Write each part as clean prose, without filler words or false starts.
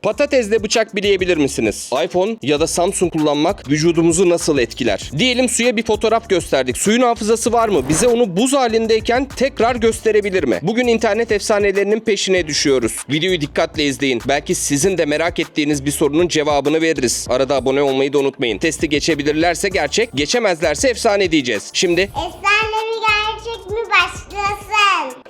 Patatesle bıçak bileyebilir misiniz? iPhone ya da Samsung kullanmak vücudumuzu nasıl etkiler? Diyelim suya bir fotoğraf gösterdik. Suyun hafızası var mı? Bize onu buz halindeyken tekrar gösterebilir mi? Bugün internet efsanelerinin peşine düşüyoruz. Videoyu dikkatle izleyin. Belki sizin de merak ettiğiniz bir sorunun cevabını veririz. Arada abone olmayı da unutmayın. Testi geçebilirlerse gerçek, geçemezlerse efsane diyeceğiz. Şimdi... Efsane mi gerçek mi başlasın?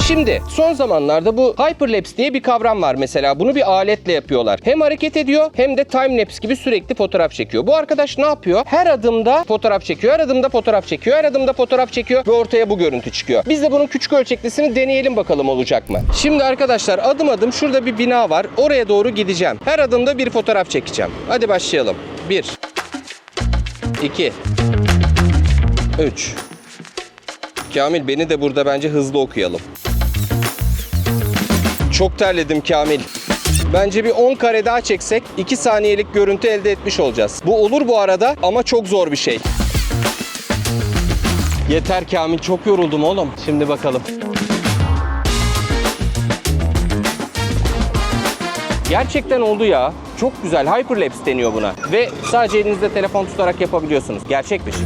Şimdi son zamanlarda bu hyperlapse diye bir kavram var mesela. Bunu bir aletle yapıyorlar. Hem hareket ediyor hem de timelapse gibi sürekli fotoğraf çekiyor. Bu arkadaş ne yapıyor? Her adımda fotoğraf çekiyor, her adımda fotoğraf çekiyor, her adımda fotoğraf çekiyor ve ortaya bu görüntü çıkıyor. Biz de bunun küçük ölçeklisini deneyelim bakalım olacak mı? Şimdi arkadaşlar adım adım şurada bir bina var. Oraya doğru gideceğim. Her adımda bir fotoğraf çekeceğim. Hadi başlayalım. 1 2 3 Kamil beni de burada bence hızlı okuyalım. Çok terledim Kamil. Bence bir 10 kare daha çeksek 2 saniyelik görüntü elde etmiş olacağız. Bu olur bu arada ama çok zor bir şey. Yeter Kamil, çok yoruldum oğlum. Şimdi bakalım. Gerçekten oldu ya. Çok güzel. Hyperlapse deniyor buna. Ve sadece elinizde telefon tutarak yapabiliyorsunuz. Gerçekmiş.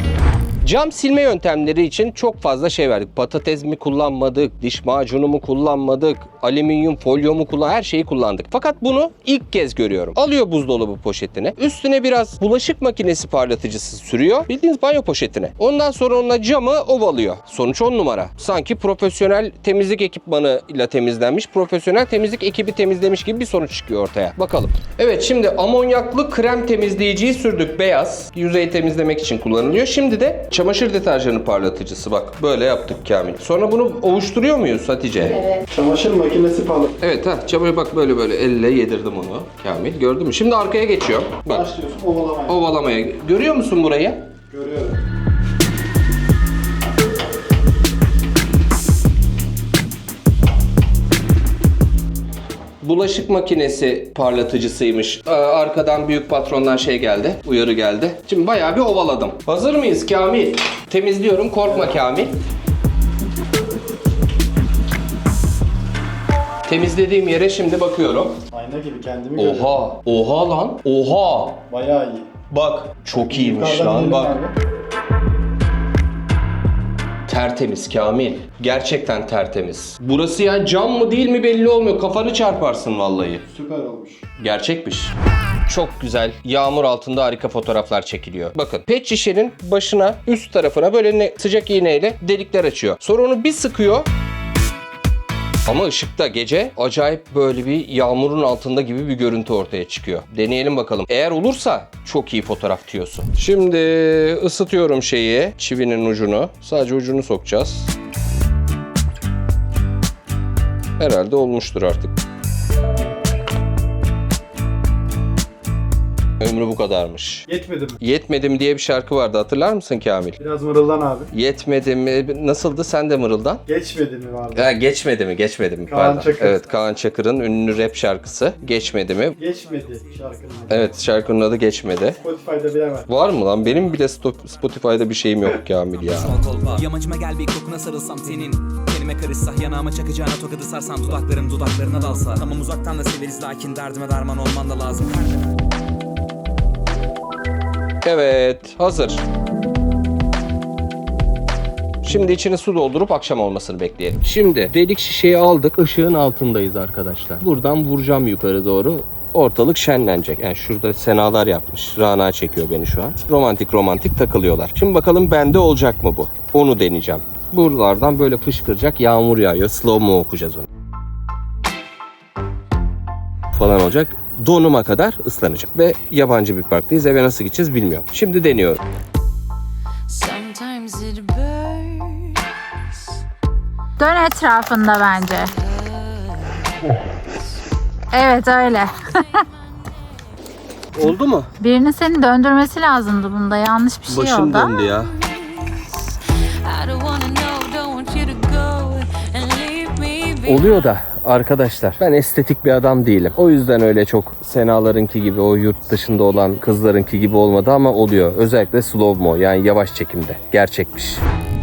Cam silme yöntemleri için çok fazla şey verdik. Patates mi kullanmadık, diş macunu mu kullanmadık, alüminyum folyo mu kullanmadık, her şeyi kullandık. Fakat bunu ilk kez görüyorum. Alıyor buzdolabı poşetine, üstüne biraz bulaşık makinesi parlatıcısı sürüyor. Bildiğiniz banyo poşetine. Ondan sonra onunla camı ovalıyor. Sonuç 10 numara. Sanki profesyonel temizlik ekipmanıyla temizlenmiş, profesyonel temizlik ekibi temizlemiş gibi bir sonuç çıkıyor ortaya. Bakalım. Evet, şimdi amonyaklı krem temizleyiciyi sürdük. Beyaz. Yüzeyi temizlemek için kullanılıyor. Şimdi de çamaşır deterjanı parlatıcısı, bak böyle yaptık Kamil. Sonra bunu ovuşturuyor muyuz Hatice? Evet. Çamaşır makinesi falan. Evet çamaşır bak böyle elle yedirdim onu Kamil. Gördün mü? Şimdi arkaya geçiyor. Bak. Başlıyorsun ovalamaya. Ovalamaya. Görüyor musun burayı? Görüyorum. Bulaşık makinesi parlatıcısıymış. Arkadan büyük patrondan şey geldi. Uyarı geldi. Şimdi bayağı bir ovaladım. Hazır mıyız Kamil? Temizliyorum. Korkma Kamil. Temizlediğim yere şimdi bakıyorum. Ayna gibi kendimi görüyorum. Oha. Oha lan. Oha. Bayağı iyi. Bak. Çok iyiymiş Yukarıdan lan. gidelim Bak. abi. Tertemiz Kamil. Gerçekten tertemiz. Burası ya cam mı değil mi belli olmuyor. Kafanı çarparsın vallahi. Süper olmuş. Gerçekmiş. Çok güzel. Yağmur altında harika fotoğraflar çekiliyor. Bakın pet şişenin başına, üst tarafına böyle sıcak iğneyle delikler açıyor. Sonra onu bir sıkıyor. Ama ışıkta gece acayip böyle bir yağmurun altında gibi bir görüntü ortaya çıkıyor. Deneyelim bakalım. Eğer olursa çok iyi fotoğraf diyorsun. Şimdi ısıtıyorum çivinin ucunu. Sadece ucunu sokacağız. Herhalde olmuştur artık. Ömrü bu kadarmış. Yetmedi mi? Yetmedim diye bir şarkı vardı, hatırlar mısın Kamil? Biraz mırıldan abi. Yetmedi mi? Nasıldı? Sen de mırıldan. Geçmedi mi vardı? Ha, geçmedi mi? Kaan Pardon. Çakır. Evet, Kaan Çakır'ın ünlü rap şarkısı. Geçmedi mi? Geçmedi şarkının. Evet, şarkının adı Geçmedi. Spotify'da bilemem. Var mı lan? Benim bile Spotify'da bir şeyim yok Kamil ya. Yamacıma gel bir kokuna sarılsam senin. Kelime karışsa yanağıma çakacağına tokadı sarsam dudaklarım dudaklarına dalsa. Tamam uzaktan da severiz lakin derdime derman olman da lazım. Evet, hazır. Şimdi içine su doldurup akşam olmasını bekleyelim. Şimdi delik şişeyi aldık. Işığın altındayız arkadaşlar. Buradan vuracağım yukarı doğru. Ortalık şenlenecek. Yani şurada senalar yapmış. Rana çekiyor beni şu an. Romantik takılıyorlar. Şimdi bakalım bende olacak mı bu? Onu deneyeceğim. Buralardan böyle fışkıracak, yağmur yağıyor. Slow mo okuyacağız onu. Falan olacak. Donuma kadar ıslanacak. Ve yabancı bir parktayız. Eve nasıl gideceğiz bilmiyorum. Şimdi deniyorum. Dön etrafında bence. Evet öyle. Oldu mu? Birinin seni döndürmesi lazımdı bunda. Yanlış bir şey Başım oldu. döndü ya. Oluyor da arkadaşlar ben estetik bir adam değilim. O yüzden öyle çok Senalarınki gibi, o yurt dışında olan kızlarınki gibi olmadı ama oluyor. Özellikle slow mo, yani yavaş çekimde. Gerçekmiş.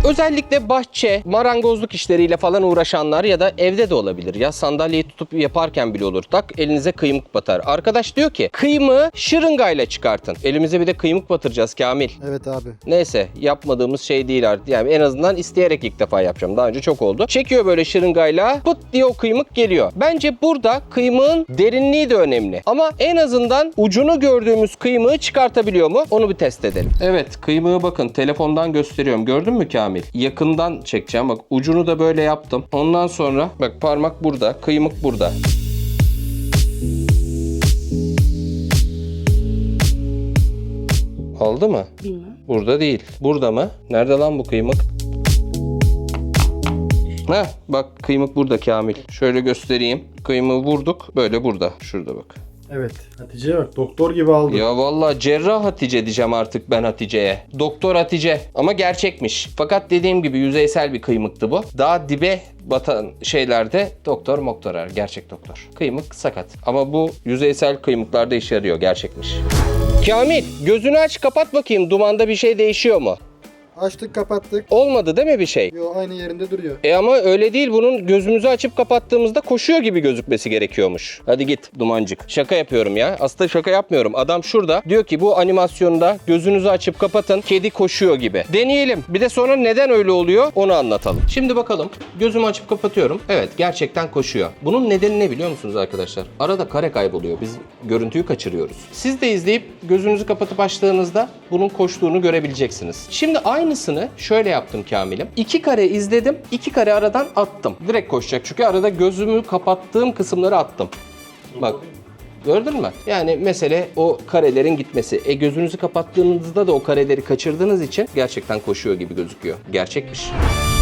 Özellikle bahçe, marangozluk işleriyle falan uğraşanlar ya da evde de olabilir ya, sandalyeyi tutup yaparken bile olur. Tak elinize kıymık batar. Arkadaş diyor ki kıymığı şırıngayla çıkartın. Elimize bir de kıymık batıracağız Kamil. Evet abi. Neyse, yapmadığımız şey değil artık. Yani en azından isteyerek ilk defa yapacağım. Daha önce çok oldu. Çekiyor böyle şırıngayla, pıt diye o kıymık geliyor. Bence burada kıymığın derinliği de önemli. Ama en azından ucunu gördüğümüz kıymığı çıkartabiliyor mu? Onu bir test edelim. Evet, kıymığı bakın telefondan gösteriyorum. Gördün mü Kamil? Yakından çekeceğim. Bak ucunu da böyle yaptım. Ondan sonra bak parmak burada, kıymık burada. Aldı mı? Bilmem. Burada değil. Burada mı? Nerede lan bu kıymık? Heh, bak kıymık burada Kamil. Şöyle göstereyim. Kıymığı vurduk. Böyle burada. Şurada bak. Evet. Hatice'ye bak, doktor gibi aldı. Ya vallahi cerrah Hatice diyeceğim artık ben Hatice'ye. Doktor Hatice. Ama gerçekmiş. Fakat dediğim gibi yüzeysel bir kıymıktı bu. Daha dibe batan şeylerde doktor moktorar. Gerçek doktor. Kıymık sakat. Ama bu yüzeysel kıymıklarda işe yarıyor. Gerçekmiş. Kamil, gözünü aç kapat bakayım. Dumanda bir şey değişiyor mu? Açtık kapattık. Olmadı değil mi bir şey? Yo, aynı yerinde duruyor. Ama öyle değil, bunun gözümüzü açıp kapattığımızda koşuyor gibi gözükmesi gerekiyormuş. Hadi git dumancık. Şaka yapıyorum ya. Aslında şaka yapmıyorum. Adam şurada diyor ki bu animasyonda gözünüzü açıp kapatın, kedi koşuyor gibi. Deneyelim. Bir de sonra neden öyle oluyor onu anlatalım. Şimdi bakalım. Gözümü açıp kapatıyorum. Evet, gerçekten koşuyor. Bunun nedeni ne biliyor musunuz arkadaşlar? Arada kare kayboluyor. Biz görüntüyü kaçırıyoruz. Siz de izleyip gözünüzü kapatıp açtığınızda bunun koştuğunu görebileceksiniz. Şimdi aynısını şöyle yaptım Kamil'im. 2 kare izledim. 2 kare aradan attım. Direkt koşacak çünkü arada gözümü kapattığım kısımları attım. Bak. Gördün mü? Yani mesele o karelerin gitmesi. Gözünüzü kapattığınızda da o kareleri kaçırdığınız için gerçekten koşuyor gibi gözüküyor. Gerçekmiş.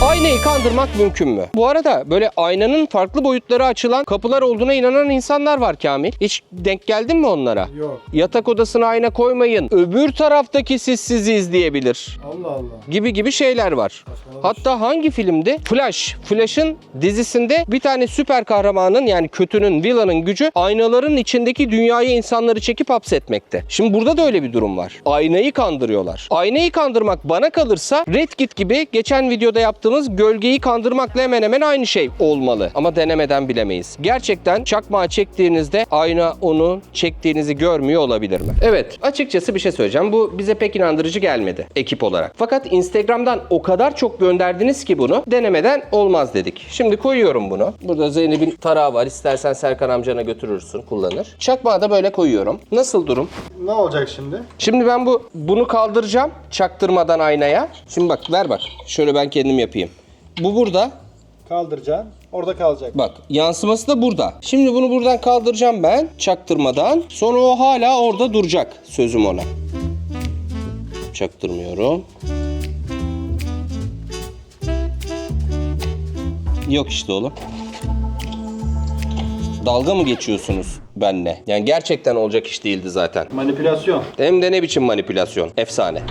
Aynayı kandırmak mümkün mü? Bu arada böyle aynanın farklı boyutlara açılan kapılar olduğuna inanan insanlar var Kamil. Hiç denk geldin mi onlara? Yok. Yatak odasına ayna koymayın. Öbür taraftaki sizi izleyebilir. Allah Allah. Gibi şeyler var. Hatta hangi filmdi? Flash. Flash'ın dizisinde bir tane süper kahramanın, yani kötünün, villain'ın gücü aynaların içindeki dünyayı, insanları çekip hapsetmekte. Şimdi burada da öyle bir durum var. Aynayı kandırıyorlar. Aynayı kandırmak bana kalırsa Red Kit gibi geçen videoda yaptığımız gölgeyi kandırmakla hemen hemen aynı şey olmalı. Ama denemeden bilemeyiz. Gerçekten çakmağı çektiğinizde ayna onu çektiğinizi görmüyor olabilir mi? Evet, açıkçası bir şey söyleyeceğim. Bu bize pek inandırıcı gelmedi ekip olarak. Fakat Instagram'dan o kadar çok gönderdiniz ki bunu denemeden olmaz dedik. Şimdi koyuyorum bunu. Burada Zeynep'in tarağı var. İstersen Serkan amcana götürürsün, kullanır. Çakmağı da böyle koyuyorum. Nasıl durum? Ne olacak şimdi? Şimdi ben bunu kaldıracağım çaktırmadan aynaya. Şimdi bak, ver bak. Şöyle ben kendim yapayım. Bu burada. Kaldıracaksın. Orada kalacak. Bak, yansıması da burada. Şimdi bunu buradan kaldıracağım ben çaktırmadan. Sonra o hala orada duracak. Sözüm ona. Çaktırmıyorum. Yok işte oğlum. Dalga mı geçiyorsunuz benimle? Yani gerçekten olacak iş değildi zaten. Manipülasyon. Hem de ne biçim manipülasyon. Efsane.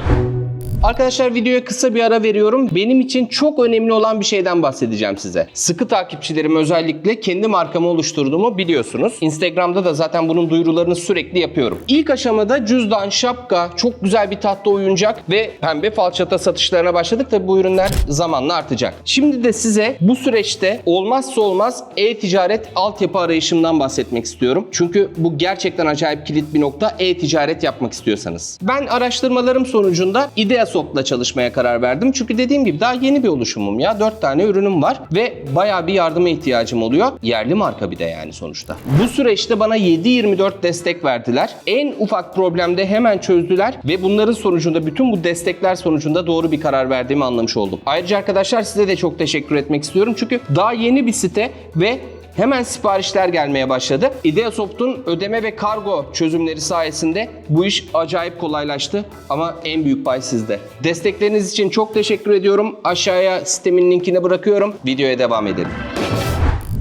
Arkadaşlar videoya kısa bir ara veriyorum. Benim için çok önemli olan bir şeyden bahsedeceğim size. Sıkı takipçilerim özellikle kendi markamı oluşturduğumu biliyorsunuz. Instagram'da da zaten bunun duyurularını sürekli yapıyorum. İlk aşamada cüzdan, şapka, çok güzel bir tahta oyuncak ve pembe falçata satışlarına başladık. Tabi bu ürünler zamanla artacak. Şimdi de size bu süreçte olmazsa olmaz e-ticaret altyapı arayışımdan bahsetmek istiyorum. Çünkü bu gerçekten acayip kilit bir nokta, e-ticaret yapmak istiyorsanız. Ben araştırmalarım sonucunda Ideasoft'la çalışmaya karar verdim. Çünkü dediğim gibi daha yeni bir oluşumum ya. 4 tane ürünüm var ve bayağı bir yardıma ihtiyacım oluyor. Yerli marka bir de yani sonuçta. Bu süreçte bana 7/24 destek verdiler. En ufak problemde hemen çözdüler ve bunların sonucunda, bütün bu destekler sonucunda doğru bir karar verdiğimi anlamış oldum. Ayrıca arkadaşlar size de çok teşekkür etmek istiyorum. Çünkü daha yeni bir site ve hemen siparişler gelmeye başladı. Ideasoft'un ödeme ve kargo çözümleri sayesinde bu iş acayip kolaylaştı ama en büyük pay sizde. Destekleriniz için çok teşekkür ediyorum. Aşağıya sitemin linkini bırakıyorum. Videoya devam edelim.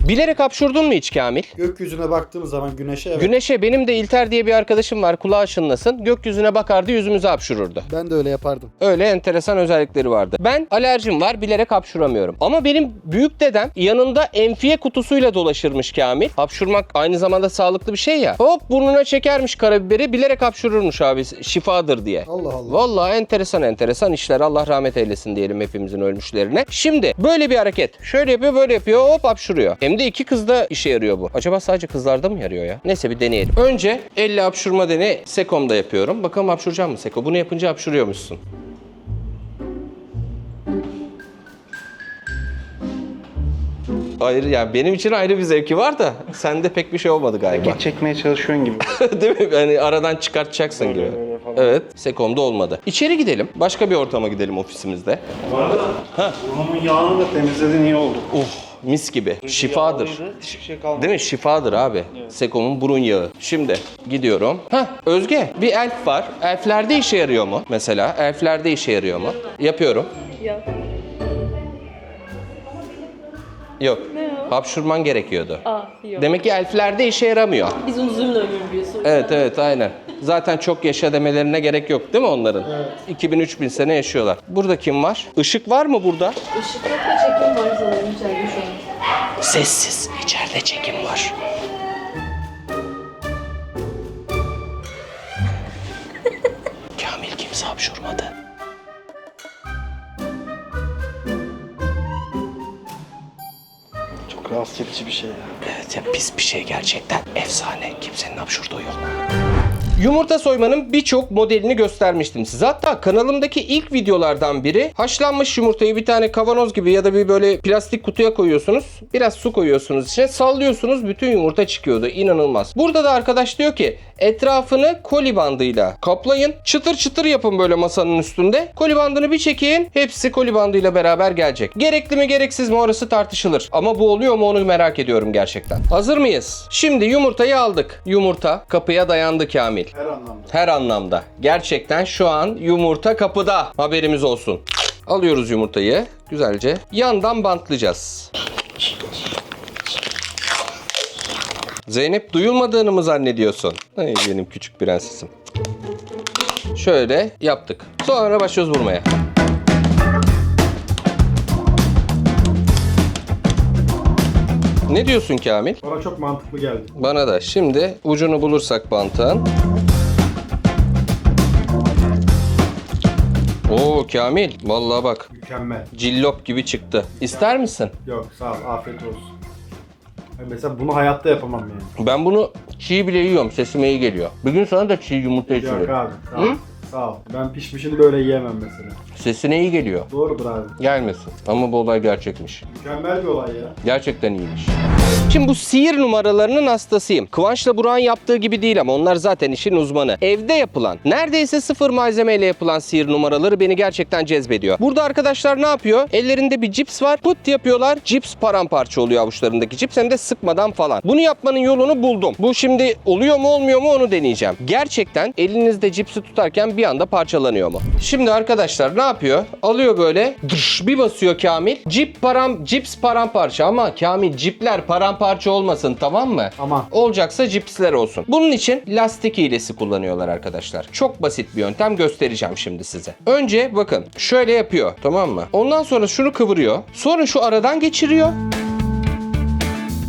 Bilerek hapşurdun mu hiç Kamil? Gökyüzüne baktığımız zaman güneşe evet. Güneşe benim de İlter diye bir arkadaşım var, kulağı çınlasın. Gökyüzüne bakardı, yüzümüze hapşururdu. Ben de öyle yapardım. Öyle enteresan özellikleri vardı. Ben alerjim var, bilerek hapşuramıyorum. Ama benim büyük dedem yanında enfiye kutusuyla dolaşırmış Kamil. Hapşurmak aynı zamanda sağlıklı bir şey ya. Hop burnuna çekermiş karabiberi, bilerek hapşururmuş abi, şifadır diye. Allah Allah. Vallahi enteresan işler. Allah rahmet eylesin diyelim hepimizin ölmüşlerine. Şimdi böyle bir hareket. Şöyle yapıyor, böyle yapıyor, hop hapşuruyor. Hem de iki kızda işe yarıyor bu. Acaba sadece kızlarda mı yarıyor ya? Neyse bir deneyelim. Önce elle hapşurma deneyi Sekom'da yapıyorum. Bakalım hapşuracak mı Seko? Bunu yapınca hapşuruyormuşsun. Ayrı yani benim için ayrı bir zevki var da sende pek bir şey olmadı galiba. Çekmeye çalışıyorsun gibi. Değil mi? Yani aradan çıkartacaksın gibi. öyle falan. Evet. Sekom'da olmadı. İçeri gidelim. Başka bir ortama gidelim ofisimizde. Bu arada burnumun yağını da temizledin, iyi oldu. Mis gibi. Şifadır. Yağlıydı, hiçbir şey kalmadı. Değil mi? Şifadır abi. Sekom'un burun yağı. Şimdi gidiyorum. Özge, bir elf var. Elflerde işe yarıyor mu? Mesela elflerde işe yarıyor mu? Yapıyorum. Yok. Yok. Ne o? Hapşurman gerekiyordu. Yok. Demek ki elflerde işe yaramıyor. Biz uzun ömür biliyorsun. Evet aynen. Zaten çok yaşa demelerine gerek yok değil mi onların? Evet. 2000-3000 sene yaşıyorlar. Burada kim var? Işık var mı burada? Işık yok da çekim var sanırım içeride şu an. Sessiz. İçeride çekim var. Kamil kimse hapşurmadı. Çok rahatsız edici bir şey ya. Evet ya, pis bir şey gerçekten. Efsane. Kimsenin hapşurduğu yok. Yumurta soymanın birçok modelini göstermiştim size. Hatta kanalımdaki ilk videolardan biri, haşlanmış yumurtayı bir tane kavanoz gibi ya da bir böyle plastik kutuya koyuyorsunuz. Biraz su koyuyorsunuz içine, sallıyorsunuz, bütün yumurta çıkıyordu. İnanılmaz. Burada da arkadaş diyor ki etrafını koli bandıyla kaplayın. Çıtır çıtır yapın böyle masanın üstünde. Koli bandını bir çekin. Hepsi koli bandıyla beraber gelecek. Gerekli mi gereksiz mi orası tartışılır. Ama bu oluyor mu onu merak ediyorum gerçekten. Hazır mıyız? Şimdi yumurtayı aldık. Yumurta kapıya dayandı Kamil. Her anlamda. Her anlamda. Gerçekten şu an yumurta kapıda. Haberimiz olsun. Alıyoruz yumurtayı güzelce. Yandan bantlayacağız. Zeynep, duyulmadığını mı zannediyorsun? Ay benim küçük prensesim. Şöyle yaptık. Sonra başlıyoruz vurmaya. Ne diyorsun Kamil? Bana çok mantıklı geldi. Bana da. Şimdi ucunu bulursak bantın. Oo Kamil, vallahi bak, Mükemmel. cillop gibi çıktı. İster misin? Yok sağ ol, afiyet olsun. Ben mesela bunu hayatta yapamam yani. Ben bunu çiğ bile yiyorum, sesime iyi geliyor. Bir gün sana da çiğ yumurta Yok içiyorum. abi, sağ ol. Sağ ol. Ben pişmişini böyle yiyemem mesela. Sesine iyi geliyor. Doğrudur abi. Gelmesin. Ama bu olay gerçekmiş. Mükemmel bir olay ya. Gerçekten iyiymiş. Şimdi bu sihir numaralarının hastasıyım. Kıvanç'la Burak'ın yaptığı gibi değil ama onlar zaten işin uzmanı. Evde yapılan, neredeyse sıfır malzemeyle yapılan sihir numaraları beni gerçekten cezbediyor. Burada arkadaşlar ne yapıyor? Ellerinde bir cips var. Pıt yapıyorlar. Cips paramparça oluyor avuçlarındaki cips. Hem de sıkmadan falan. Bunu yapmanın yolunu buldum. Bu şimdi oluyor mu olmuyor mu onu deneyeceğim. Gerçekten elinizde cipsi tutarken bir anda parçalanıyor mu? Şimdi arkadaşlar ne yapıyor? Alıyor böyle. Dış, bir basıyor Kamil. Cips paramparça ama Kamil cipler paramparça olmasın, tamam mı? Aman. Olacaksa cipsler olsun. Bunun için lastik iğnesi kullanıyorlar arkadaşlar. Çok basit bir yöntem, göstereceğim şimdi size. Önce bakın şöyle yapıyor, tamam mı? Ondan sonra şunu kıvırıyor. Sonra şu aradan geçiriyor.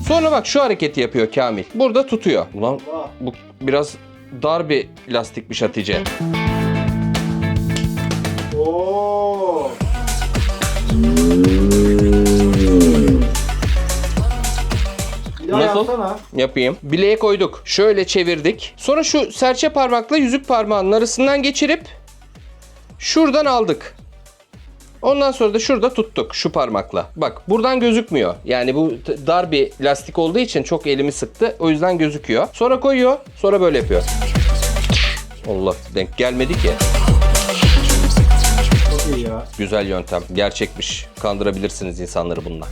Sonra bak şu hareketi yapıyor Kamil. Burada tutuyor. Ulan bu biraz dar bir lastikmiş Hatice. Oo. Bir daha Nasıl? yapsana. Yapayım. Bileğe koyduk. Şöyle çevirdik. Sonra şu serçe parmakla yüzük parmağının arasından geçirip şuradan aldık. Ondan sonra da şurada tuttuk şu parmakla. Bak buradan gözükmüyor. Yani bu dar bir lastik olduğu için çok elimi sıktı. O yüzden gözüküyor. Sonra koyuyor. Sonra böyle yapıyor. Allah, denk gelmedi ki. Çok iyi ya. Güzel yöntem. Gerçekmiş. Kandırabilirsiniz insanları bununla.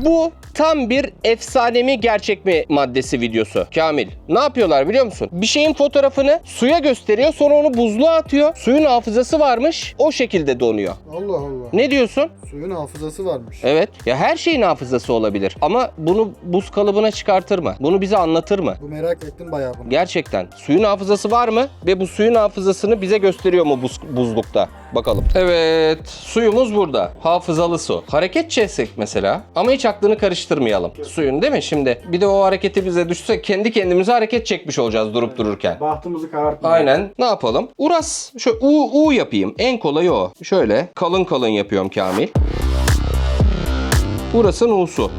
Bu Tam bir efsane mi gerçek mi maddesi videosu. Kamil, ne yapıyorlar biliyor musun? Bir şeyin fotoğrafını suya gösteriyor, sonra onu buzluğa atıyor. Suyun hafızası varmış, o şekilde donuyor. Allah Allah. Ne diyorsun? Suyun hafızası varmış. Evet. Ya her şeyin hafızası olabilir. Ama bunu buz kalıbına çıkartır mı? Bunu bize anlatır mı? Bu merak ettim bayağı bunu. Gerçekten. Suyun hafızası var mı? Ve bu suyun hafızasını bize gösteriyor mu buzlukta? Bakalım. Evet. Suyumuz burada. Hafızalı su. Hareket çeksek mesela. Ama hiç aklını karıştırmayalım. Suyun değil mi? Şimdi bir de o hareketi bize düşse kendi kendimize hareket çekmiş olacağız durup dururken. Bahtımızı karartma. Aynen. Ne yapalım? Uras. Şöyle U yapayım. En kolayı o. Şöyle kalın kalın yapıyorum Kamil. Uras'ın U'su.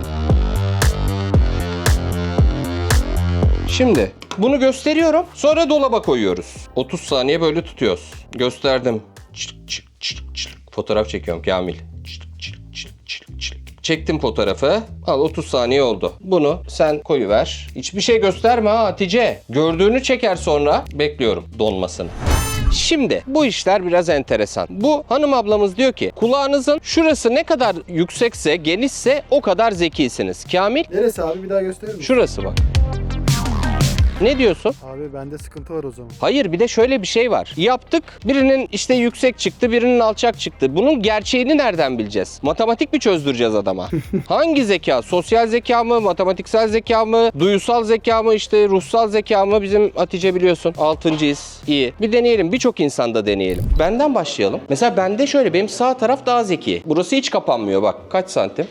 Şimdi bunu gösteriyorum. Sonra dolaba koyuyoruz. 30 saniye böyle tutuyoruz. Gösterdim. Çılık çılık çılık çılık. Fotoğraf çekiyorum Kamil. Çılık çılık çılık çılık çılık. Çektim fotoğrafı. Al 30 saniye oldu. Bunu sen koyuver. Hiçbir şey gösterme ha Hatice. Gördüğünü çeker sonra. Bekliyorum donmasını. Şimdi bu işler biraz enteresan. Bu hanım ablamız diyor ki kulağınızın şurası ne kadar yüksekse, genişse o kadar zekisiniz. Kamil, Neresi abi bir daha gösterir misin? şurası bak. Ne diyorsun? Abi bende sıkıntı var o zaman. Hayır, bir de şöyle bir şey var. Yaptık, birinin işte yüksek çıktı, birinin alçak çıktı. Bunun gerçeğini nereden bileceğiz? Matematik mi çözdüreceğiz adama? Hangi zeka? Sosyal zeka mı? Matematiksel zeka mı? Duyusal zeka mı? İşte ruhsal zeka mı? Bizim Hatice biliyorsun. 6.'yiz. İyi. Bir deneyelim. Birçok insanda deneyelim. Benden başlayalım. Mesela bende şöyle. Benim sağ taraf daha zeki. Burası hiç kapanmıyor bak. Kaç santim?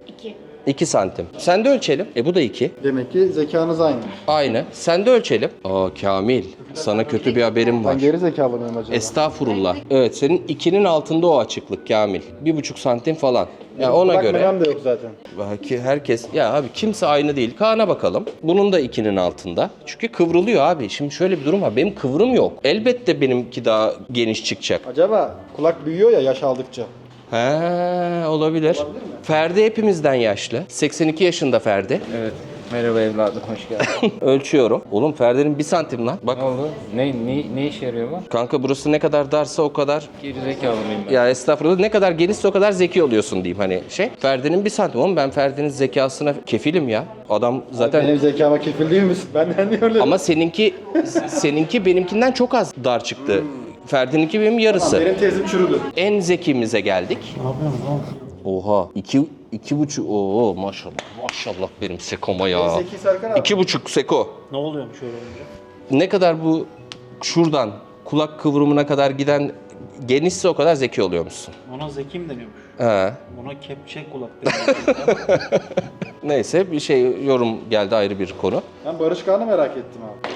2 santim. Sen de ölçelim. Bu da 2. Demek ki zekanız aynı. Aynı. Sen de ölçelim. Aa Kamil, sana kötü bir haberim var. Ben geri zekalı mıyım acaba? Estağfurullah. Evet, senin 2'nin altında o açıklık Kamil. 1,5 santim falan. Ya ona göre. Bakmam da yok zaten. Belki herkes, ya abi kimse aynı değil. Kaan'a bakalım. Bunun da 2'nin altında. Çünkü kıvrılıyor abi. Şimdi şöyle bir durum var. Benim kıvrım yok. Elbette benimki daha geniş çıkacak. Acaba kulak büyüyor ya yaş aldıkça. He, olabilir. Ferdi hepimizden yaşlı. 82 yaşında Ferdi. Evet. Merhaba evladım, hoş geldin. Ölçüyorum. Oğlum Ferdi'nin 1 santim lan. Bak Ne oldu? Ne işe yarıyor bu? kanka, burası ne kadar darsa o kadar. Gerizekalı mıyım ben? Ya estağfurullah, ne kadar genişse o kadar zeki oluyorsun diyeyim hani şey. Ferdi'nin 1 santim, oğlum ben Ferdi'nin zekasına kefilim ya. Adam zaten Benim zekama kefil değil misin? Benden niye öyle? ama seninki benimkinden çok az dar çıktı. Ferdi'ninki benim yarısı. Benim tezim çürüdü. En zekimize geldik. Ne yapıyorsun oha. 2,5. Oo maşallah. Maşallah benim sekoma ya. Zeki Serkan abi. 2,5 seko. Ne oluyormuş öyle olunca? Ne kadar bu şuradan kulak kıvrımına kadar giden genişse o kadar zeki oluyor musun? Ona zeki mi deniyormuş? He. Ona kepçe kulak deniyor. Neyse, bir şey yorum geldi, ayrı bir konu. Ben Barış Kağan'ı merak ettim abi.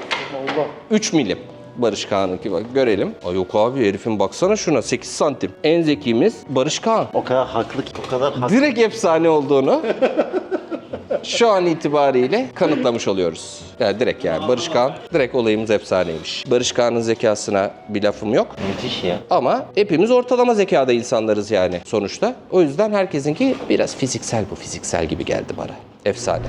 Allah. 3 milim. Barış Kağan'ınki bak görelim. Ay yok abi, herifin baksana şuna, 8 santim. En zekimiz Barış Kağan. O kadar haklı, o kadar haklı. Direkt efsane olduğunu şu an itibariyle kanıtlamış oluyoruz. Yani direkt yani Barış Kağan, direkt olayımız efsaneymiş. Barış Kağan'ın zekasına bir lafım yok. Müthiş ya. Ama hepimiz ortalama zekada insanlarız yani sonuçta. O yüzden herkesinki biraz fiziksel, bu fiziksel gibi geldi bana. Efsane.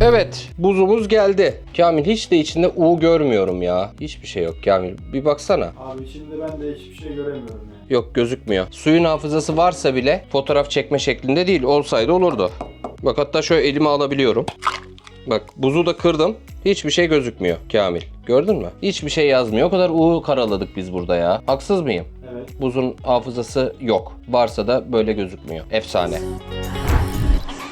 Evet, buzumuz geldi. Kamil, hiç de içinde U görmüyorum ya. Hiçbir şey yok Kamil. Bir baksana. Abi şimdi ben de hiçbir şey göremiyorum yani. Yok, gözükmüyor. Suyun hafızası varsa bile fotoğraf çekme şeklinde değil. Olsaydı olurdu. Bak hatta şöyle elime alabiliyorum. Bak buzu da kırdım. Hiçbir şey gözükmüyor Kamil. Gördün mü? Hiçbir şey yazmıyor. O kadar U karaladık biz burada ya. Haksız mıyım? Evet. Buzun hafızası yok. Varsa da böyle gözükmüyor. Efsane.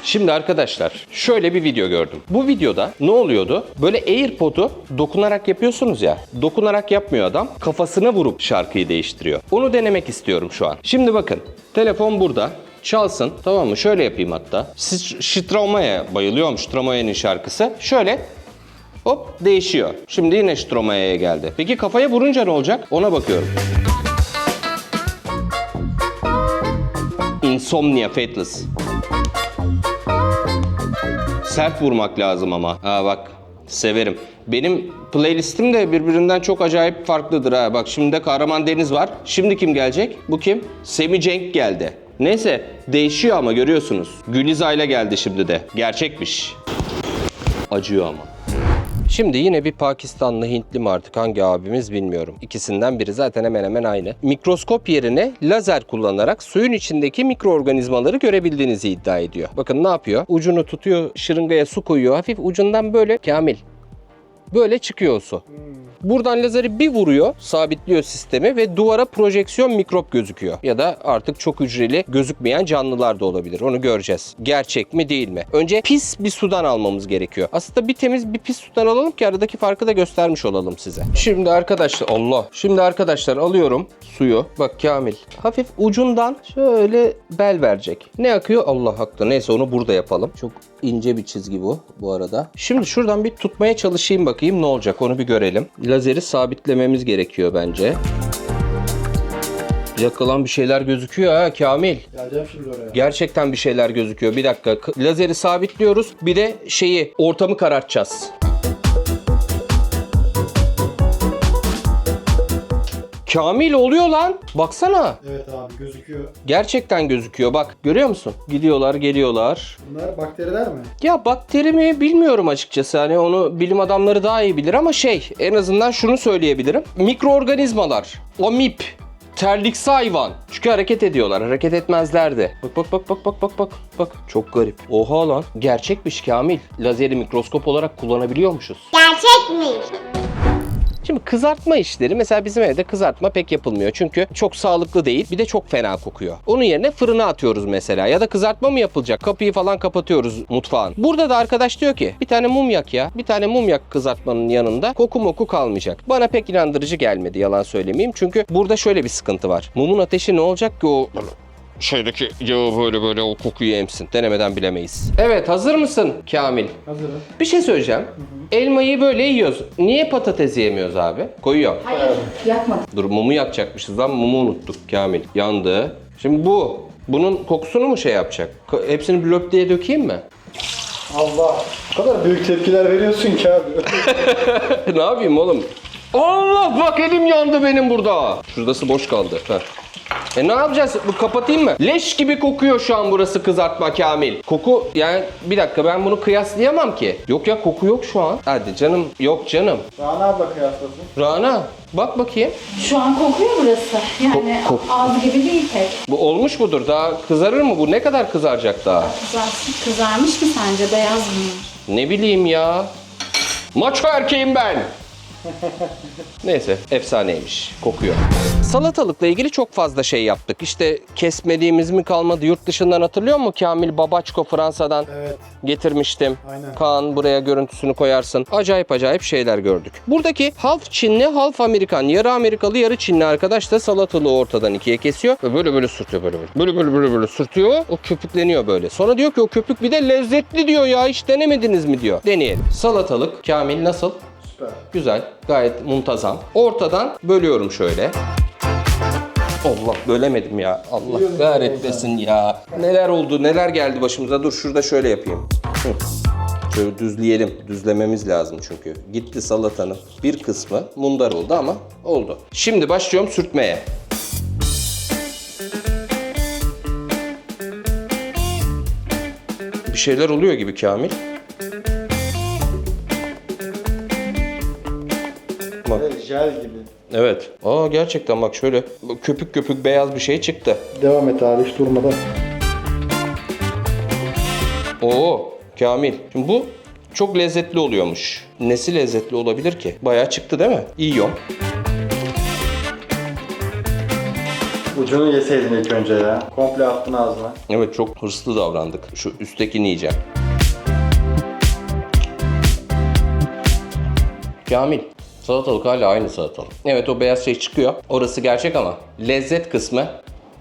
Şimdi arkadaşlar şöyle bir video gördüm. Bu videoda ne oluyordu? Böyle AirPod'u dokunarak yapıyorsunuz ya. Dokunarak yapmıyor adam. Kafasına vurup şarkıyı değiştiriyor. Onu denemek istiyorum şu an. Şimdi bakın. Telefon burada. Çalsın, tamam mı? Şöyle yapayım hatta. Stromae'ye bayılıyorum, Stromae'nin şarkısı. Şöyle hop değişiyor. Şimdi yine Stromae'ye geldi. Peki kafaya vurunca ne olacak? Ona bakıyorum. Insomnia Fateless. Sert vurmak lazım ama. Ha bak, severim. Benim playlistim de birbirinden çok acayip farklıdır ha. Bak şimdi de Kahraman Deniz var. Şimdi kim gelecek? Bu kim? Semi Cenk geldi. Neyse, değişiyor ama görüyorsunuz. Gülizay'la geldi şimdi de. Gerçekmiş. Acıyor ama. Şimdi yine bir Pakistanlı, Hintli mi artık hangi abimiz bilmiyorum. İkisinden biri zaten hemen hemen aynı. Mikroskop yerine lazer kullanarak suyun içindeki mikroorganizmaları görebildiğinizi iddia ediyor. Bakın ne yapıyor? Ucunu tutuyor, şırıngaya su koyuyor. Hafif ucundan böyle Kamil. Böyle çıkıyor o su. Buradan lazeri bir vuruyor, sabitliyor sistemi ve duvara projeksiyon mikrop gözüküyor. Ya da artık çok hücreli gözükmeyen canlılar da olabilir. Onu göreceğiz. Gerçek mi değil mi? Önce pis bir sudan almamız gerekiyor. Aslında bir temiz bir pis sudan alalım ki aradaki farkı da göstermiş olalım size. Şimdi arkadaşlar alıyorum suyu. Bak Kamil. Hafif ucundan şöyle bel verecek. Ne akıyor? Allah hakkı. Neyse onu burada yapalım. Çok ince bir çizgi bu arada. Şimdi şuradan bir tutmaya çalışayım bakayım ne olacak onu bir görelim. Lazeri sabitlememiz gerekiyor bence. Yakılan bir şeyler gözüküyor ha Kamil. Geleceğim şimdi oraya. Gerçekten bir şeyler gözüküyor. Bir dakika. Lazeri sabitliyoruz. Bir de ortamı karartacağız. Kamil oluyor lan. Baksana. Evet abi gözüküyor. Gerçekten gözüküyor. Bak görüyor musun? Gidiyorlar, geliyorlar. Bunlar bakteriler mi? Ya bakteri mi bilmiyorum açıkçası. Hani onu bilim adamları daha iyi bilir ama en azından şunu söyleyebilirim. Mikroorganizmalar, amip, terliksi hayvan. Çünkü hareket ediyorlar. Hareket etmezlerdi. Bak. Çok garip. Oha lan. Gerçekmiş Kamil. Lazeri mikroskop olarak kullanabiliyormuşuz. Gerçek mi? Şimdi kızartma işleri mesela bizim evde kızartma pek yapılmıyor. Çünkü çok sağlıklı değil. Bir de çok fena kokuyor. Onun yerine fırına atıyoruz mesela. Ya da kızartma mı yapılacak? Kapıyı falan kapatıyoruz mutfağın. Burada da arkadaş diyor ki bir tane mum yak ya. Bir tane mum yak kızartmanın yanında. Koku moku kalmayacak. Bana pek inandırıcı gelmedi yalan söylemeyeyim. Çünkü burada şöyle bir sıkıntı var. Mumun ateşi ne olacak ki o şeydeki yağı böyle o kokuyu emsin. Denemeden bilemeyiz. Evet hazır mısın Kamil? Hazırım. Bir şey söyleyeceğim. Elmayı böyle yiyoruz. Niye patates yemiyoruz abi? Koyuyorum. Hayır, yakmadım. Dur mumu yakacakmışız lan mumu unuttuk Kamil. Yandı. Şimdi bunun kokusunu mu yapacak? Hepsini bir löp diye dökeyim mi? Allah. O kadar büyük tepkiler veriyorsun ki abi. Ne yapayım oğlum? Allah bak elim yandı benim burada. Şuradası boş kaldı. Heh. Ne yapacağız? Kapatayım mı? Leş gibi kokuyor şu an burası kızartma Kamil. Koku yani bir dakika ben bunu kıyaslayamam ki. Yok ya koku yok şu an. Hadi canım yok canım. Rana abla kıyaslasın. Rana bak bakayım. Şu an kokuyor burası. Yani ağız gibi değil pek. Bu olmuş mudur? Daha kızarır mı bu? Ne kadar kızaracak daha? Kızarmış mı sence? Beyaz mı? Ne bileyim ya. Maço erkeğim ben. Neyse efsaneymiş. Kokuyor. Salatalıkla ilgili çok fazla şey yaptık. İşte kesmediğimiz mi kalmadı? Yurt dışından hatırlıyor musun? Kamil Babaçko Fransa'dan getirmiştim. Aynen. Kaan buraya görüntüsünü koyarsın. Acayip şeyler gördük. Buradaki half Çinli, half Amerikan, yarı Amerikalı, yarı Çinli arkadaş da salatalığı ortadan ikiye kesiyor ve böyle sürtüyor böyle sürtüyor. O köpükleniyor böyle. Sonra diyor ki o köpük bir de lezzetli diyor ya hiç denemediniz mi diyor. Deneyelim. Salatalık Kamil nasıl? Süper. Güzel, gayet muntazam. Ortadan bölüyorum şöyle. Allah bölemedim ya. Allah kahretmesin ya. Neler oldu, neler geldi başımıza. Dur şurada şöyle yapayım. Şöyle düzleyelim. Düzlememiz lazım çünkü. Gitti salatanın bir kısmı mundar oldu ama oldu. Şimdi başlıyorum sürtmeye. Bir şeyler oluyor gibi Kamil. Bak. Evet, jel gibi. Evet. Gerçekten bak şöyle köpük beyaz bir şey çıktı. Devam et abi hiç durmadan. Kamil. Şimdi bu çok lezzetli oluyormuş. Nesi lezzetli olabilir ki? Bayağı çıktı değil mi? Yiyorum. Ucunu yeseydin ilk önce ya. Komple attın ağzına. Evet çok hırslı davrandık. Şu üsttekini yiyeceğim. Kamil. Salatalık hala aynı salatalık. Evet o beyaz şey çıkıyor. Orası gerçek ama lezzet kısmı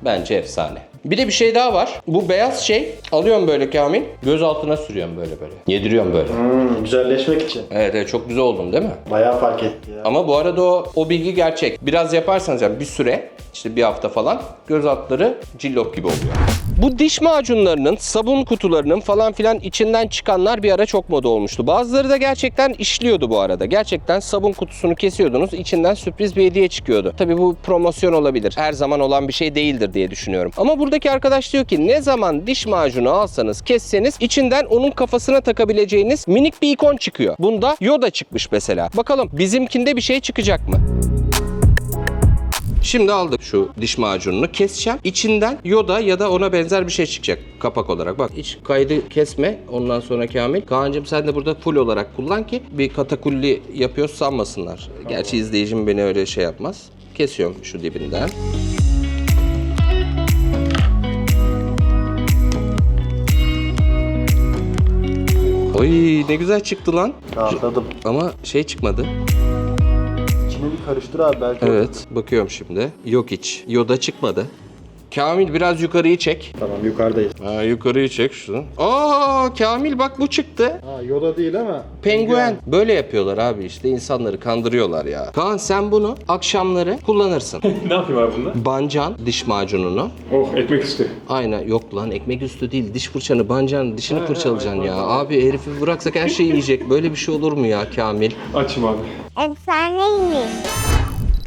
bence efsane. Bir de bir şey daha var. Bu beyaz şey alıyorum böyle Kamil. Göz altına sürüyorum böyle. Yediriyorum böyle. Güzelleşmek için. Evet çok güzel oldum değil mi? Bayağı fark etti ya. Ama bu arada o bilgi gerçek. Biraz yaparsanız yani bir süre işte bir hafta falan göz altları cillop gibi oluyor. Bu diş macunlarının, sabun kutularının falan filan içinden çıkanlar bir ara çok moda olmuştu. Bazıları da gerçekten işliyordu bu arada. Gerçekten sabun kutusunu kesiyordunuz, içinden sürpriz bir hediye çıkıyordu. Tabii bu promosyon olabilir. Her zaman olan bir şey değildir diye düşünüyorum. Ama buradaki arkadaş diyor ki ne zaman diş macunu alsanız, kesseniz içinden onun kafasına takabileceğiniz minik bir ikon çıkıyor. Bunda Yoda çıkmış mesela. Bakalım bizimkinde bir şey çıkacak mı? Şimdi aldık şu diş macununu, keseceğim. İçinden Yoda ya da ona benzer bir şey çıkacak kapak olarak. Bak hiç kaydı kesme ondan sonra Kamil. Kaan'cığım sen de burada full olarak kullan ki bir katakulli yapıyoruz sanmasınlar. Gerçi izleyicim beni öyle şey yapmaz. Kesiyorum şu dibinden. Oy ne güzel çıktı lan. Rahatladım. Ama şey çıkmadı. İçine bir karıştır abi belki. Evet bakıyorum şimdi. Yok hiç. Yoda çıkmadı. Kamil biraz yukarıyı çek. Tamam yukarıdayız. Ha, yukarıyı çek şunu. Aa Kamil bak bu çıktı. Ha Yoda değil ama. Penguen. Böyle yapıyorlar abi işte insanları kandırıyorlar ya. Kaan sen bunu akşamları kullanırsın. Ne yapayım abi bunda? Bancan diş macununu. Oh ekmek üstü. Aynen yok lan ekmek üstü değil diş fırçanı bancan dişini fırçalayacaksın ya. Abi herifi bıraksak her şeyi yiyecek. Böyle bir şey olur mu ya Kamil? Açım abi. Efsaneymiş.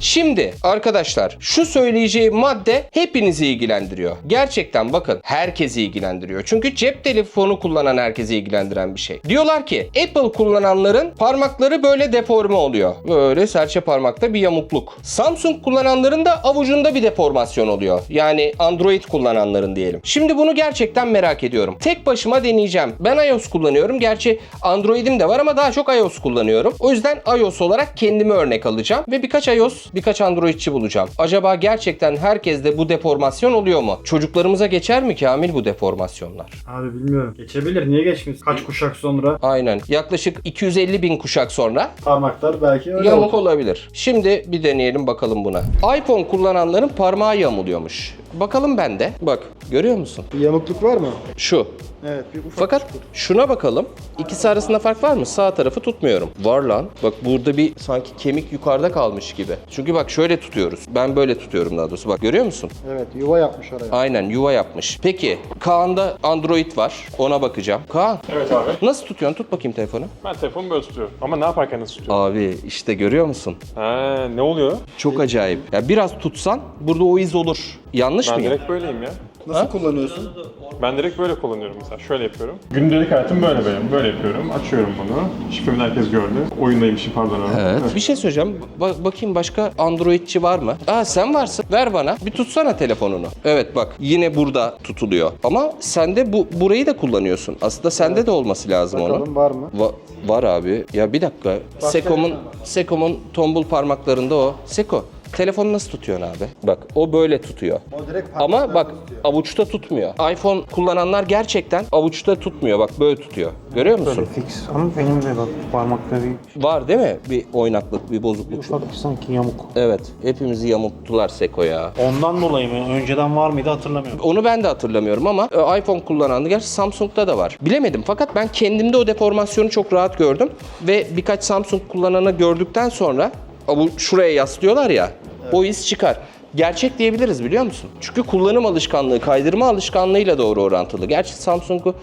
Şimdi arkadaşlar şu söyleyeceğim madde hepinizi ilgilendiriyor. Gerçekten bakın herkesi ilgilendiriyor. Çünkü cep telefonu kullanan herkesi ilgilendiren bir şey. Diyorlar ki Apple kullananların parmakları böyle deforme oluyor. Böyle serçe parmakta bir yamukluk. Samsung kullananların da avucunda bir deformasyon oluyor. Yani Android kullananların diyelim. Şimdi bunu gerçekten merak ediyorum. Tek başıma deneyeceğim. Ben iOS kullanıyorum. Gerçi Android'im de var ama daha çok iOS kullanıyorum. O yüzden iOS olarak kendime örnek alacağım ve birkaç Androidçi bulacağım. Acaba gerçekten herkeste bu deformasyon oluyor mu? Çocuklarımıza geçer mi Kamil bu deformasyonlar? Abi bilmiyorum. Geçebilir. Niye geçmiş? Kaç kuşak sonra Aynen. Yaklaşık 250 bin kuşak sonra parmaklar belki öyle yamuk olur. olabilir. Şimdi bir deneyelim bakalım buna. iPhone kullananların parmağı yamuluyormuş. Bakalım bende. Bak görüyor musun? Bir yamukluk var mı? Şu. Evet. Bir ufak Fakat şuna bakalım. İkisi arasında fark var mı? Sağ tarafı tutmuyorum. Var lan. Bak burada bir sanki kemik yukarıda kalmış gibi. Çünkü bak şöyle tutuyoruz. Ben böyle tutuyorum daha doğrusu. Bak görüyor musun? Evet. Yuva yapmış oraya. Aynen yuva yapmış. Peki Kaan'da Android var. Ona bakacağım. Kaan Evet abi. nasıl tutuyorsun? Tut bakayım telefonu. Ben telefonu böyle tutuyorum. Ama ne yaparken nasıl tutuyorum? Abi işte görüyor musun? Ha, ne oluyor? Çok acayip. Ya biraz tutsan burada o iz olur. Yanlış Ben mıyım? direkt böyleyim ya. Nasıl kullanıyorsun? Ben direkt böyle kullanıyorum mesela. Şöyle yapıyorum. Gündelik hayatım böyle benim. Böyle yapıyorum. Açıyorum bunu. Şifremi herkes gördü. Oyundaymışım pardon abi. Evet. Bir şey söyleyeceğim. Bakayım başka Androidçi var mı? Aa sen varsın. Ver bana. Bir tutsana telefonunu. Evet bak yine burada tutuluyor. Ama sen de burayı da kullanıyorsun. Aslında sende de olması lazım onun. Bakalım var mı? Var abi. Ya bir dakika. Sekom'un tombul parmaklarında o. Seko. Telefonu nasıl tutuyorsun abi? Bak o böyle tutuyor. O direkt Ama bak avuçta tutmuyor. iPhone kullananlar gerçekten avuçta tutmuyor. Bak böyle tutuyor. Görüyor musun? Fix ama benim de bak parmakları Var değil mi? Bir oynaklık, bir bozukluk. ufak sanki yamuk. Evet. Hepimizi yamulttular Seko ya. Ondan dolayı mı? Önceden var mıydı hatırlamıyorum. Onu ben de hatırlamıyorum ama iPhone kullananlar, gerçi Samsung'da da var. Bilemedim fakat ben kendimde o deformasyonu çok rahat gördüm. Ve birkaç Samsung kullananı gördükten sonra bu şuraya yaslıyorlar ya, o iz çıkar. Gerçek diyebiliriz biliyor musun? Çünkü kullanım alışkanlığı, kaydırma alışkanlığıyla doğru orantılı. Gerçi Samsung'u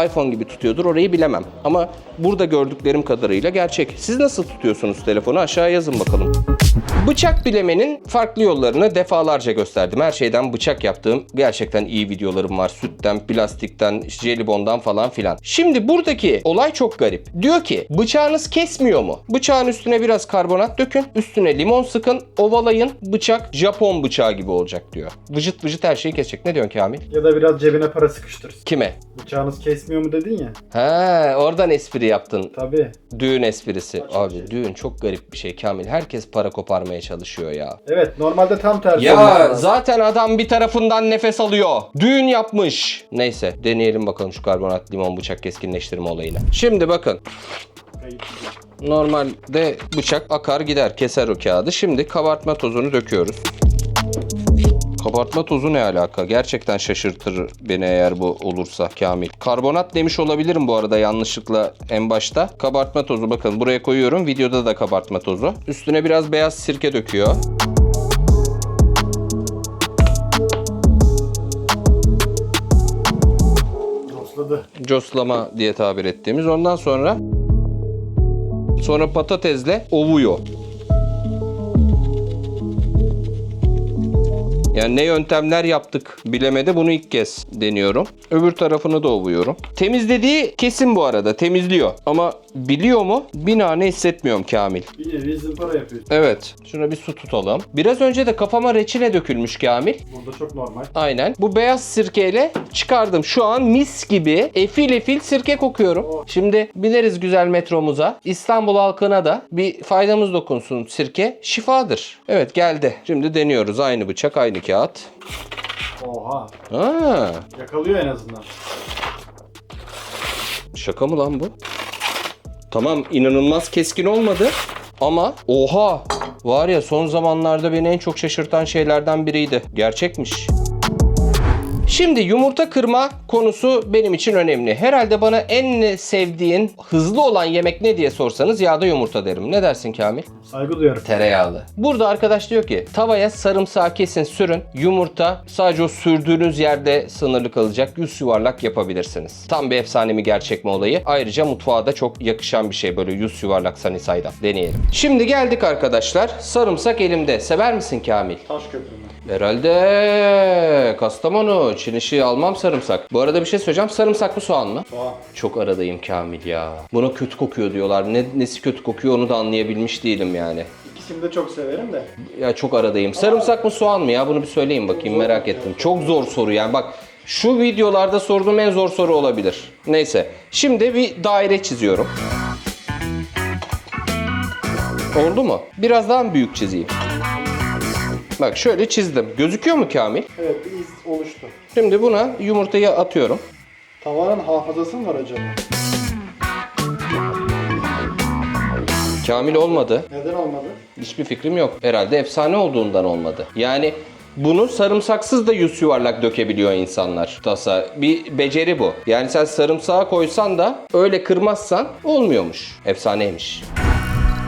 iPhone gibi tutuyordur, orayı bilemem. Ama burada gördüklerim kadarıyla gerçek. Siz nasıl tutuyorsunuz telefonu? Aşağıya yazın bakalım. Bıçak bilemenin farklı yollarını defalarca gösterdim. Her şeyden bıçak yaptığım gerçekten iyi videolarım var. Sütten, plastikten, jelibondan falan filan. Şimdi buradaki olay çok garip. Diyor ki bıçağınız kesmiyor mu? Bıçağın üstüne biraz karbonat dökün. Üstüne limon sıkın. Ovalayın. Bıçak Japon bıçağı gibi olacak diyor. Vıcıt vıcıt her şeyi kesecek. Ne diyorsun Kamil? Ya da biraz cebine para sıkıştır. Kime? Bıçağınız kesmiyor mu dedin ya. Ha, oradan espri yaptın. Tabii. Düğün esprisi. Abi düğün çok garip bir şey Kamil. Herkes para koparmaya çalışıyor ya. Evet normalde tam tersi. olması Ya lazım. zaten adam bir tarafından nefes alıyor. Düğün yapmış. Neyse deneyelim bakalım şu karbonat limon bıçak keskinleştirme olayını. Şimdi bakın. Normalde bıçak akar gider keser o kağıdı. Şimdi kabartma tozunu döküyoruz. Kabartma tozu ne alaka? Gerçekten şaşırtır beni eğer bu olursa Kamil. Karbonat demiş olabilirim bu arada yanlışlıkla en başta. Kabartma tozu bakın buraya koyuyorum. Videoda da kabartma tozu. Üstüne biraz beyaz sirke döküyor. Cosladı. Coslama diye tabir ettiğimiz. Ondan sonra patatesle ovuyor. Yani ne yöntemler yaptık bilemedi, bunu ilk kez deniyorum. Öbür tarafını da ovuyorum. Temizlediği kesin bu arada, temizliyor. Ama biliyor mu? Bir nane hissetmiyorum Kamil. Bir nevi zımpara yapıyor. Evet. Şuna bir su tutalım. Biraz önce de kafama reçine dökülmüş Kamil. Burada çok normal. Aynen. Bu beyaz sirkeyle çıkardım. Şu an mis gibi efil efil sirke kokuyorum. Şimdi bineriz güzel metromuza. İstanbul halkına da bir faydamız dokunsun. Sirke şifadır. Evet, geldi. Şimdi deniyoruz. Aynı bıçak, aynı kağıt. Oha. Ha, Yakalıyor en azından. şaka mı lan bu? Tamam, inanılmaz keskin olmadı. Ama oha, var ya, son zamanlarda beni en çok şaşırtan şeylerden biriydi. Gerçekmiş. Şimdi yumurta kırma konusu benim için önemli. Herhalde bana en sevdiğin hızlı olan yemek ne diye sorsanız yağda yumurta derim. Ne dersin Kamil? Saygı duyarım. Tereyağlı. Burada arkadaş diyor ki tavaya sarımsağı kesin sürün. Yumurta sadece o sürdüğünüz yerde sınırlı kalacak. Yüz yuvarlak yapabilirsiniz. Tam bir efsane mi gerçek mi olayı. Ayrıca mutfağa da çok yakışan bir şey, böyle yüz yuvarlak sunny side'dan. Deneyelim. Şimdi geldik arkadaşlar. Sarımsak elimde. Sever misin Kamil? Taş köprü mü? Herhalde Kastamonu. Çin işi almam sarımsak. Bu arada bir şey söyleyeceğim. Sarımsak mı soğan mı? Soğan. Çok aradayım Kamil ya. Buna kötü kokuyor diyorlar. Nesi kötü kokuyor onu da anlayabilmiş değilim yani. İkisini de çok severim de. Ya çok aradayım. Sarımsak mı soğan mı ya? Bunu bir söyleyin bakayım, merak ettim. Çok zor soru yani. Bak, şu videolarda sorduğum en zor soru olabilir. Neyse. Şimdi bir daire çiziyorum. Oldu mu? Biraz daha büyük çizeyim. Bak şöyle çizdim. Gözüküyor mu Kamil? Evet, bir iz oluştu. Şimdi buna yumurtayı atıyorum. Tavanın hafızası mı var acaba? Kamil olmadı. Neden olmadı? Hiçbir fikrim yok. Herhalde efsane olduğundan olmadı. Yani bunu sarımsaksız da yüz yuvarlak dökebiliyor insanlar. Tasa. Bir beceri bu. Yani sen sarımsağı koysan da öyle kırmazsan olmuyormuş. Efsaneymiş.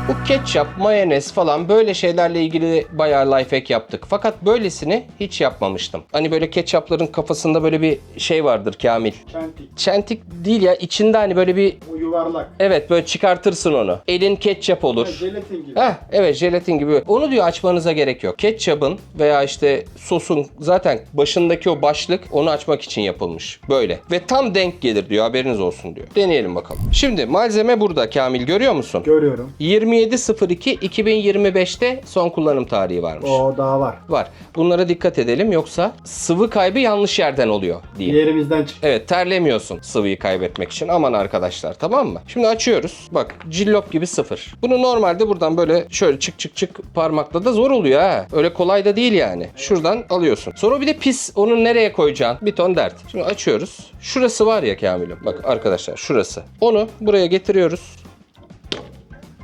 Bu ketçap, mayonez falan böyle şeylerle ilgili bayağı life hack yaptık. Fakat böylesini hiç yapmamıştım. Hani böyle ketçapların kafasında böyle bir şey vardır Kamil. Çentik. Çentik değil ya, içinde hani böyle bir... O yuvarlak. Evet, böyle çıkartırsın onu. Elin ketçap olur. Jelatin gibi. Heh, evet, jelatin gibi. Onu diyor açmanıza gerek yok. Ketçapın veya işte sosun zaten başındaki o başlık onu açmak için yapılmış. Böyle. Ve tam denk gelir diyor, haberiniz olsun diyor. Deneyelim bakalım. Şimdi malzeme burada Kamil, görüyor musun? Görüyorum. 27.02.2025'te son kullanım tarihi varmış. O daha var. Var. Bunlara dikkat edelim, yoksa sıvı kaybı yanlış yerden oluyor diyeyim. Yerimizden çık. Evet, terlemiyorsun sıvıyı kaybetmek için. Aman arkadaşlar, tamam mı? Şimdi açıyoruz. Bak, cillop gibi sıfır. Bunu normalde buradan böyle şöyle çık çık çık parmakla da zor oluyor ha. Öyle kolay da değil yani. Şuradan alıyorsun. Sonra bir de pis, onu nereye koyacaksın? Bir ton dert. Şimdi açıyoruz. Şurası var ya Kamil'im. Bak arkadaşlar, şurası. Onu buraya getiriyoruz.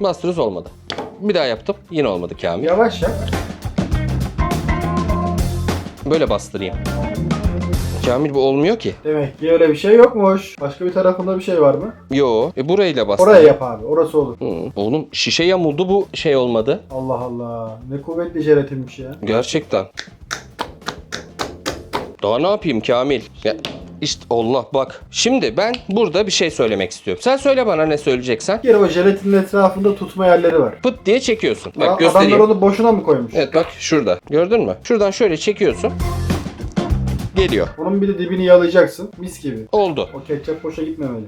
Bastırıyoruz, olmadı. Bir daha yaptım. Yine olmadı Kamil. Yavaş yap. Böyle bastırayım. Kamil, bu olmuyor ki. Demek ki öyle bir şey yokmuş. Başka bir tarafında bir şey var mı? Yo. Burayla bastırayım. Oraya yap abi. Orası olur. Oğlum şişe yamuldu, bu şey olmadı. Allah Allah. Ne kuvvetli jelatinmiş ya. Gerçekten. Daha ne yapayım Kamil? Ya, işte Allah bak. Şimdi ben burada bir şey söylemek istiyorum. Sen söyle bana ne söyleyeceksen. Bir kere o jelatinin etrafında tutma yerleri var. Pıt diye çekiyorsun. Bak Adamlar göstereyim. onu boşuna mı koymuş? Evet bak şurada. Gördün mü? Şuradan şöyle çekiyorsun. Geliyor. Onun bir de dibini yalayacaksın. Mis gibi. Oldu. O ketçap boşa gitmemeli.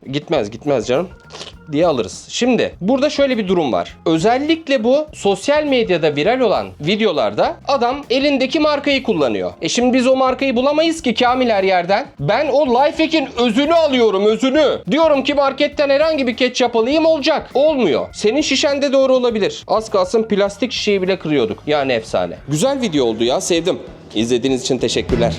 Gitmez canım diye alırız. Şimdi burada şöyle bir durum var. Özellikle bu sosyal medyada viral olan videolarda adam elindeki markayı kullanıyor. Şimdi biz o markayı bulamayız ki Kamil her yerden. Ben o Lifehack'in özünü alıyorum, özünü. Diyorum ki marketten herhangi bir ketçap alayım, olacak. Olmuyor. Senin şişen de doğru olabilir. Az kalsın plastik şişeyi bile kırıyorduk. Yani efsane. Güzel video oldu ya, sevdim. İzlediğiniz için teşekkürler.